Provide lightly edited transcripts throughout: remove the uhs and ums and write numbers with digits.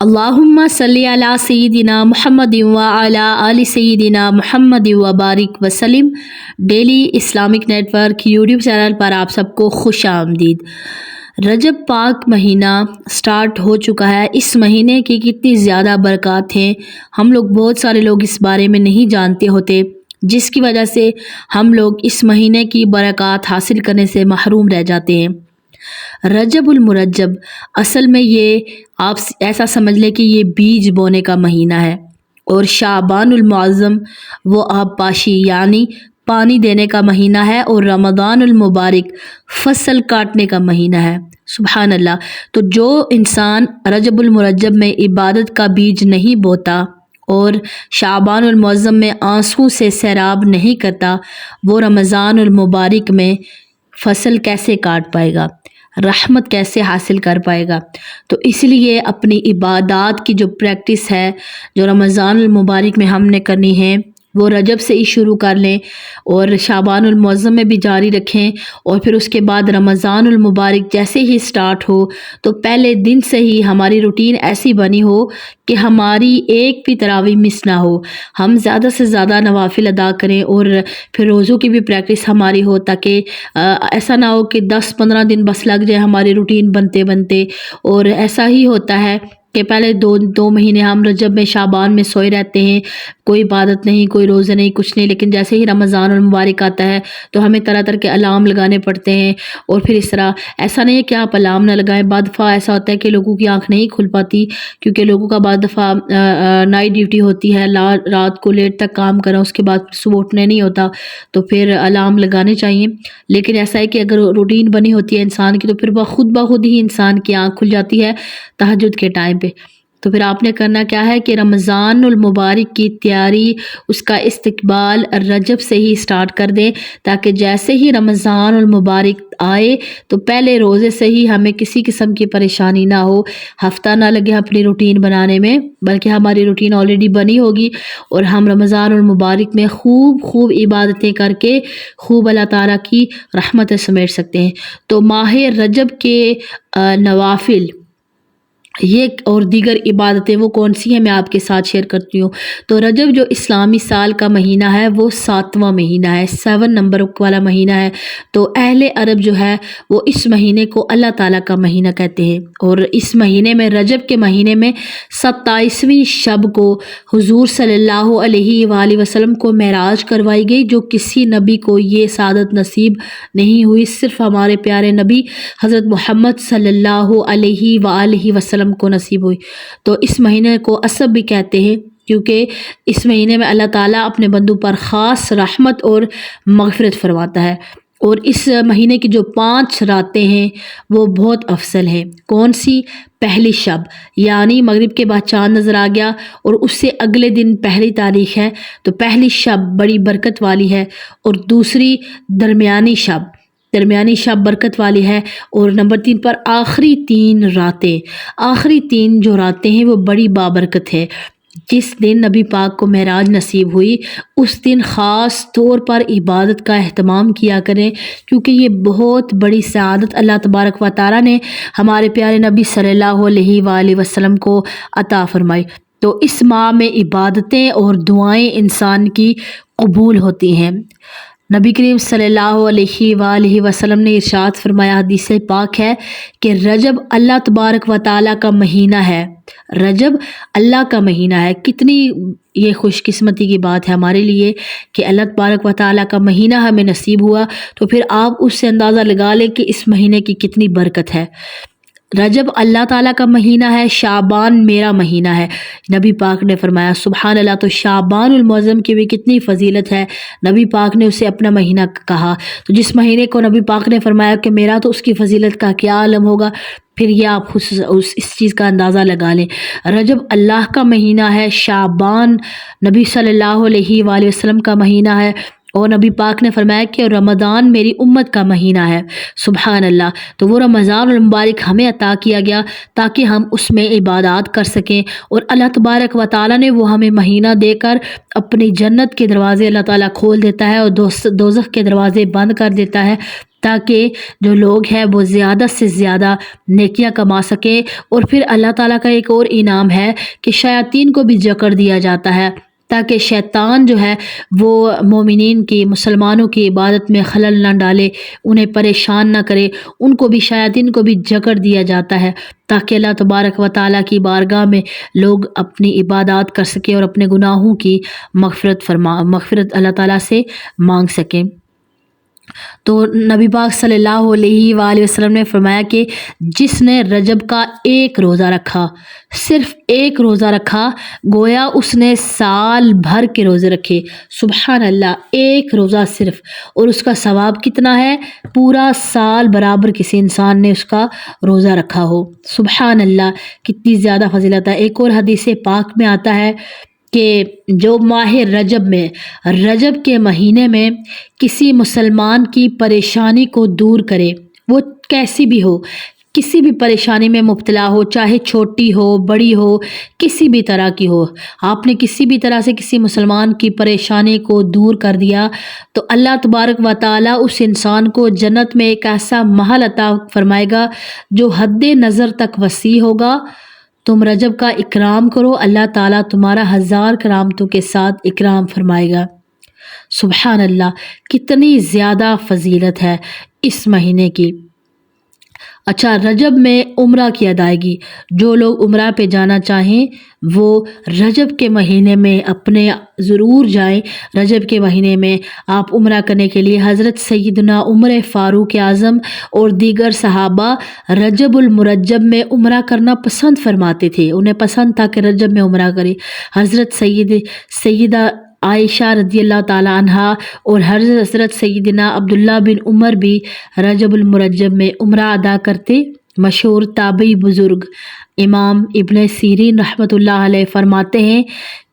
اللہم صلی علی سیدنا محمد وعلی آل سیدنا محمد وبارک وسلم۔ Daily Islamic network YouTube channel پر آپ سب کو خوش آمدید۔ رجب پاک مہینہ سٹارٹ ہو چکا ہے۔ اس مہینے کی کتنی زیادہ برکات ہیں، ہم لوگ بہت سارے لوگ اس بارے میں نہیں جانتے ہوتے، جس کی وجہ سے ہم لوگ اس مہینے کی برکات حاصل کرنے سے محروم رہ جاتے ہیں۔ رجب المرجب، اصل میں یہ آپ ایسا سمجھ لیں کہ یہ بیج بونے کا مہینہ ہے، اور شعبان المعظم وہ آب پاشی یعنی پانی دینے کا مہینہ ہے، اور رمضان المبارک فصل کاٹنے کا مہینہ ہے۔ سبحان اللہ۔ تو جو انسان رجب المرجب میں عبادت کا بیج نہیں بوتا اور شعبان المعظم میں آنسوں سے سیراب نہیں کرتا، وہ رمضان المبارک میں فصل کیسے کاٹ پائے گا، رحمت کیسے حاصل کر پائے گا؟ تو اس لیے اپنی عبادات کی جو پریکٹس ہے، جو رمضان المبارک میں ہم نے کرنی ہے، وہ رجب سے ہی شروع کر لیں اور شعبان المعظم میں بھی جاری رکھیں، اور پھر اس کے بعد رمضان المبارک جیسے ہی سٹارٹ ہو تو پہلے دن سے ہی ہماری روٹین ایسی بنی ہو کہ ہماری ایک بھی تراویح مس نہ ہو، ہم زیادہ سے زیادہ نوافل ادا کریں، اور پھر روزوں کی بھی پریکٹس ہماری ہو، تاکہ ایسا نہ ہو کہ 10-15 دن بس لگ جائے ہماری روٹین بنتے بنتے۔ اور ایسا ہی ہوتا ہے کہ پہلے دو مہینے ہم رجب میں شعبان میں سوئے رہتے ہیں، کوئی عبادت نہیں، کوئی روزہ نہیں، کچھ نہیں، لیکن جیسے ہی رمضان المبارک آتا ہے تو ہمیں طرح طرح کے الارم لگانے پڑتے ہیں، اور پھر اس طرح ایسا نہیں ہے کہ آپ الارم نہ لگائیں، بعض دفعہ ایسا ہوتا ہے کہ لوگوں کی آنکھ نہیں کھل پاتی، کیونکہ لوگوں کا بعض دفعہ نائٹ ڈیوٹی ہوتی ہے، رات کو لیٹ تک کام کرنا، اس کے بعد صبح اٹھنے نہیں ہوتا، تو پھر الارم لگانے چاہیے۔ لیکن ایسا ہے کہ اگر روٹین بنی ہوتی ہے انسان کی تو پھر خود بخود ہی انسان کی آنکھ کھل جاتی ہے تہجد کے ٹائم پہ۔ تو پھر آپ نے کرنا کیا ہے کہ رمضان المبارک کی تیاری، اس کا استقبال رجب سے ہی سٹارٹ کر دیں، تاکہ جیسے ہی رمضان المبارک آئے تو پہلے روزے سے ہی ہمیں کسی قسم کی پریشانی نہ ہو، ہفتہ نہ لگے اپنی روٹین بنانے میں، بلکہ ہماری روٹین آلریڈی بنی ہوگی، اور ہم رمضان المبارک میں خوب عبادتیں کر کے خوب اللہ تعالیٰ کی رحمتیں سمیٹ سکتے ہیں۔ تو ماہ رجب کے نوافل یہ اور دیگر عبادتیں وہ کون سی ہیں میں آپ کے ساتھ شیئر کرتی ہوں۔ تو رجب جو اسلامی سال کا مہینہ ہے وہ 7واں مہینہ ہے، 7 نمبر والا مہینہ ہے۔ تو اہل عرب جو ہے وہ اس مہینے کو اللہ تعالیٰ کا مہینہ کہتے ہیں، اور اس مہینے میں رجب کے مہینے میں 27ویں شب کو حضور صلی اللہ علیہ وآلہ وسلم کو معراج کروائی گئی، جو کسی نبی کو یہ سعادت نصیب نہیں ہوئی، صرف ہمارے پیارے نبی حضرت محمد صلی اللہ علیہ وآلہ وسلم کو نصیب ہوئی۔ تو اس مہینے کو اسب بھی کہتے ہیں، کیونکہ اس مہینے میں اللہ تعالیٰ اپنے بندوں پر خاص رحمت اور مغفرت فرماتا ہے۔ اور اس مہینے کی جو 5 راتیں ہیں وہ بہت افضل ہیں۔ کون سی؟ پہلی شب یعنی مغرب کے بعد چاند نظر آ گیا اور اس سے اگلے دن پہلی تاریخ ہے، تو پہلی شب بڑی برکت والی ہے، اور دوسری درمیانی شب برکت والی ہے، اور نمبر 3 پر آخری 3 راتیں، آخری 3 جو راتیں ہیں وہ بڑی بابرکت ہے۔ جس دن نبی پاک کو معراج نصیب ہوئی اس دن خاص طور پر عبادت کا اہتمام کیا کریں، کیونکہ یہ بہت بڑی سعادت اللہ تبارک و تعالیٰ نے ہمارے پیارے نبی صلی اللہ علیہ وآلہ وسلم کو عطا فرمائی۔ تو اس ماہ میں عبادتیں اور دعائیں انسان کی قبول ہوتی ہیں۔ نبی کریم صلی اللہ علیہ وآلہ وسلم نے ارشاد فرمایا، حدیث پاک ہے کہ رجب اللہ تبارک و تعالیٰ کا مہینہ ہے، رجب اللہ کا مہینہ ہے۔ کتنی یہ خوش قسمتی کی بات ہے ہمارے لیے کہ اللہ تبارک و تعالیٰ کا مہینہ ہمیں نصیب ہوا، تو پھر آپ اس سے اندازہ لگا لیں کہ اس مہینے کی کتنی برکت ہے۔ رجب اللہ تعالیٰ کا مہینہ ہے، شعبان میرا مہینہ ہے، نبی پاک نے فرمایا۔ سبحان اللہ۔ تو شعبان المعظم کی بھی کتنی فضیلت ہے، نبی پاک نے اسے اپنا مہینہ کہا، تو جس مہینے کو نبی پاک نے فرمایا کہ میرا، تو اس کی فضیلت کا کیا عالم ہوگا، پھر یہ آپ اس چیز کا اندازہ لگا لیں۔ رجب اللہ کا مہینہ ہے، شعبان نبی صلی اللہ علیہ وآلہ وسلم کا مہینہ ہے، اور نبی پاک نے فرمایا کہ رمضان میری امت کا مہینہ ہے۔ سبحان اللہ۔ تو وہ رمضان المبارک ہمیں عطا کیا گیا تاکہ ہم اس میں عبادات کر سکیں، اور اللہ تبارک و تعالیٰ نے وہ ہمیں مہینہ دے کر اپنی جنت کے دروازے اللہ تعالیٰ کھول دیتا ہے اور دوزخ کے دروازے بند کر دیتا ہے، تاکہ جو لوگ ہیں وہ زیادہ سے زیادہ نیکیاں کما سکیں۔ اور پھر اللہ تعالیٰ کا ایک اور انعام ہے کہ شیاطین کو بھی جکڑ دیا جاتا ہے تاکہ شیطان جو ہے وہ مومنین کی، مسلمانوں کی عبادت میں خلل نہ ڈالے، انہیں پریشان نہ کرے۔ ان کو بھی، شیاطین کو بھی جکڑ دیا جاتا ہے تاکہ اللہ تبارک و تعالیٰ کی بارگاہ میں لوگ اپنی عبادات کر سکیں اور اپنے گناہوں کی مغفرت اللہ تعالیٰ سے مانگ سکیں۔ تو نبی پاک صلی اللہ علیہ وآلہ وسلم نے فرمایا کہ جس نے رجب کا ایک روزہ رکھا، صرف ایک روزہ رکھا، گویا اس نے سال بھر کے روزے رکھے۔ سبحان اللہ، ایک روزہ صرف، اور اس کا ثواب کتنا ہے؟ پورا سال برابر کسی انسان نے اس کا روزہ رکھا ہو۔ سبحان اللہ، کتنی زیادہ فضیلت ہے۔ ایک اور حدیث پاک میں آتا ہے کہ جو ماہ رجب کے مہینے میں کسی مسلمان کی پریشانی کو دور کرے، وہ کیسی بھی ہو، کسی بھی پریشانی میں مبتلا ہو، چاہے چھوٹی ہو بڑی ہو، کسی بھی طرح کی ہو، آپ نے کسی بھی طرح سے کسی مسلمان کی پریشانی کو دور کر دیا تو اللہ تبارک و تعالیٰ اس انسان کو جنت میں ایک ایسا محل عطا فرمائے گا جو حد نظر تک وسیع ہوگا۔ تم رجب کا اکرام کرو، اللہ تعالیٰ تمہارا 1000 کرامتوں کے ساتھ اکرام فرمائے گا۔ سبحان اللہ، کتنی زیادہ فضیلت ہے اس مہینے کی۔ اچھا، رجب میں عمرہ کی ادائیگی، جو لوگ عمرہ پہ جانا چاہیں وہ رجب کے مہینے میں اپنے ضرور جائیں۔ رجب کے مہینے میں آپ عمرہ کرنے کے لیے، حضرت سیدنا عمر فاروق اعظم اور دیگر صحابہ رجب المرجب میں عمرہ کرنا پسند فرماتے تھے، انہیں پسند تھا کہ رجب میں عمرہ کرے۔ حضرت سیدہ عائشہ رضی اللہ تعالی عنہا اور حضرت سیدنا عبداللہ بن عمر بھی رجب المرجب میں عمرہ ادا کرتے۔ مشہور تابعی بزرگ امام ابن سیرین رحمۃ اللہ علیہ فرماتے ہیں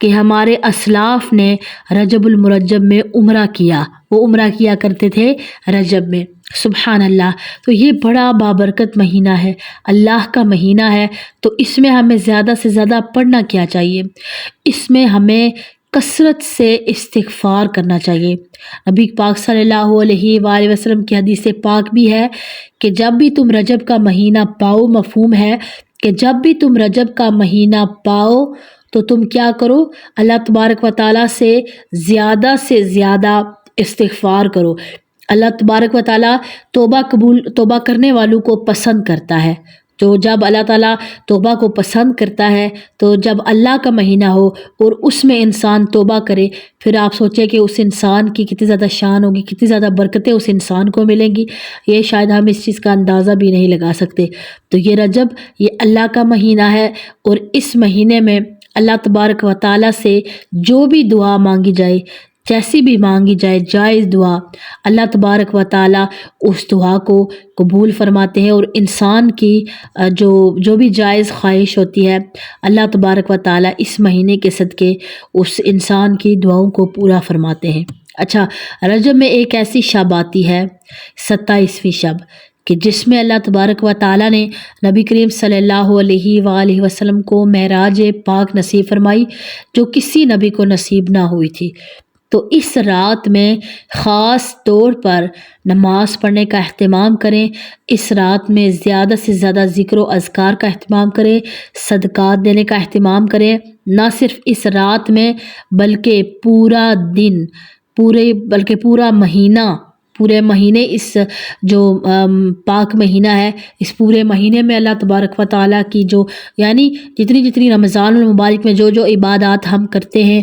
کہ ہمارے اسلاف نے رجب المرجب میں عمرہ کیا، وہ عمرہ کیا کرتے تھے رجب میں۔ سبحان اللہ، تو یہ بڑا بابرکت مہینہ ہے، اللہ کا مہینہ ہے، تو اس میں ہمیں زیادہ سے زیادہ پڑھنا کیا چاہیے؟ اس میں ہمیں کثرت سے استغفار کرنا چاہیے۔ نبی پاک صلی اللہ علیہ وآلہ وسلم کی حدیث پاک بھی ہے کہ جب بھی تم رجب کا مہینہ پاؤ، مفہوم ہے کہ جب بھی تم رجب کا مہینہ پاؤ تو تم کیا کرو؟ اللہ تبارک و تعالیٰ سے زیادہ استغفار کرو۔ اللہ تبارک و تعالیٰ توبہ کرنے والوں کو پسند کرتا ہے۔ تو جب اللہ تعالیٰ توبہ کو پسند کرتا ہے تو جب اللہ کا مہینہ ہو اور اس میں انسان توبہ کرے، پھر آپ سوچیں کہ اس انسان کی کتنی زیادہ شان ہوگی، کتنی زیادہ برکتیں اس انسان کو ملیں گی، یہ شاید ہم اس چیز کا اندازہ بھی نہیں لگا سکتے۔ تو یہ رجب، یہ اللہ کا مہینہ ہے، اور اس مہینے میں اللہ تبارک و تعالیٰ سے جو بھی دعا مانگی جائے، جیسی بھی مانگی جائے، جائز دعا، اللہ تبارک و تعالیٰ اس دعا کو قبول فرماتے ہیں، اور انسان کی جو بھی جائز خواہش ہوتی ہے، اللہ تبارک و تعالیٰ اس مہینے کے صدقے اس انسان کی دعاؤں کو پورا فرماتے ہیں۔ اچھا، رجب میں ایک ایسی شب آتی ہے، 27ویں شب، کہ جس میں اللہ تبارک و تعالیٰ نے نبی کریم صلی اللہ علیہ وآلہ وسلم کو معراج پاک نصیب فرمائی، جو کسی نبی کو نصیب نہ ہوئی تھی۔ تو اس رات میں خاص طور پر نماز پڑھنے کا اہتمام کریں، اس رات میں زیادہ سے زیادہ ذکر و اذکار کا اہتمام کریں، صدقات دینے کا اہتمام کریں، نہ صرف اس رات میں بلکہ پورا دن، پورے مہینے اس جو پاک مہینہ ہے، اس پورے مہینے میں اللہ تبارک و تعالیٰ کی یعنی جتنی رمضان المبارک میں جو عبادات ہم کرتے ہیں،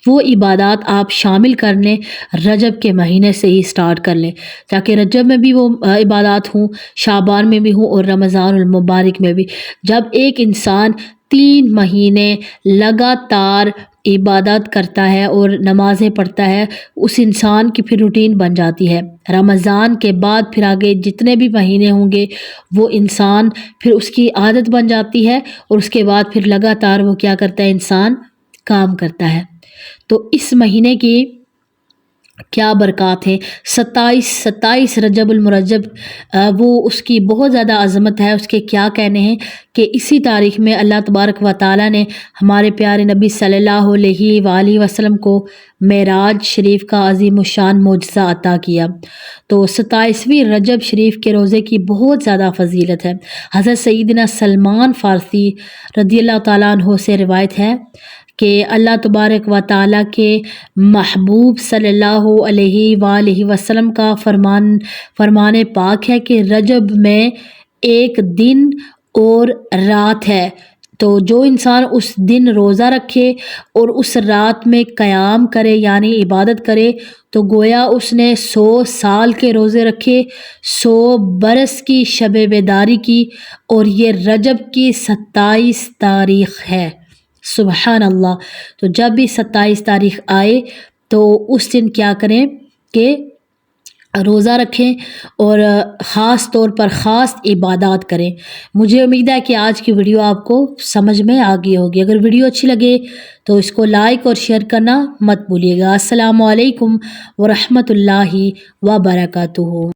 وہ عبادات آپ شامل کر لیں، رجب کے مہینے سے ہی سٹارٹ کر لیں، تاکہ رجب میں بھی وہ عبادات ہوں، شعبان میں بھی ہوں، اور رمضان المبارک میں بھی۔ جب ایک انسان 3 مہینے لگاتار عبادت کرتا ہے اور نمازیں پڑھتا ہے، اس انسان کی پھر روٹین بن جاتی ہے۔ رمضان کے بعد پھر آگے جتنے بھی مہینے ہوں گے، وہ انسان پھر اس کی عادت بن جاتی ہے، اور اس کے بعد پھر لگاتار وہ کیا کرتا ہے؟ انسان کام کرتا ہے۔ تو اس مہینے کی کیا برکات ہیں۔ ستائیس رجب المرجب وہ اس کی بہت زیادہ عظمت ہے، اس کے کیا کہنے ہیں کہ اسی تاریخ میں اللہ تبارک و تعالیٰ نے ہمارے پیارے نبی صلی اللہ علیہ وآلہ وسلم کو معراج شریف کا عظیم الشان معجزہ عطا کیا۔ تو 27ویں رجب شریف کے روزے کی بہت زیادہ فضیلت ہے۔ حضرت سیدنا سلمان فارسی رضی اللہ تعالیٰ عنہ سے روایت ہے کہ اللہ تبارک و تعالیٰ کے محبوب صلی اللہ علیہ وآلہ وسلم کا فرمان پاک ہے کہ رجب میں ایک دن اور رات ہے، تو جو انسان اس دن روزہ رکھے اور اس رات میں قیام کرے یعنی عبادت کرے تو گویا اس نے 100 سال کے روزے رکھے، 100 برس کی شب بیداری کی، اور یہ رجب کی 27 تاریخ ہے۔ سبحان اللہ۔ تو جب بھی 27 تاریخ آئے تو اس دن کیا کریں کہ روزہ رکھیں اور خاص طور پر خاص عبادات کریں۔ مجھے امید ہے کہ آج کی ویڈیو آپ کو سمجھ میں آ گئی ہوگی۔ اگر ویڈیو اچھی لگے تو اس کو لائک اور شیئر کرنا مت بھولیے گا۔ السلام علیکم ورحمۃ اللہ وبرکاتہ۔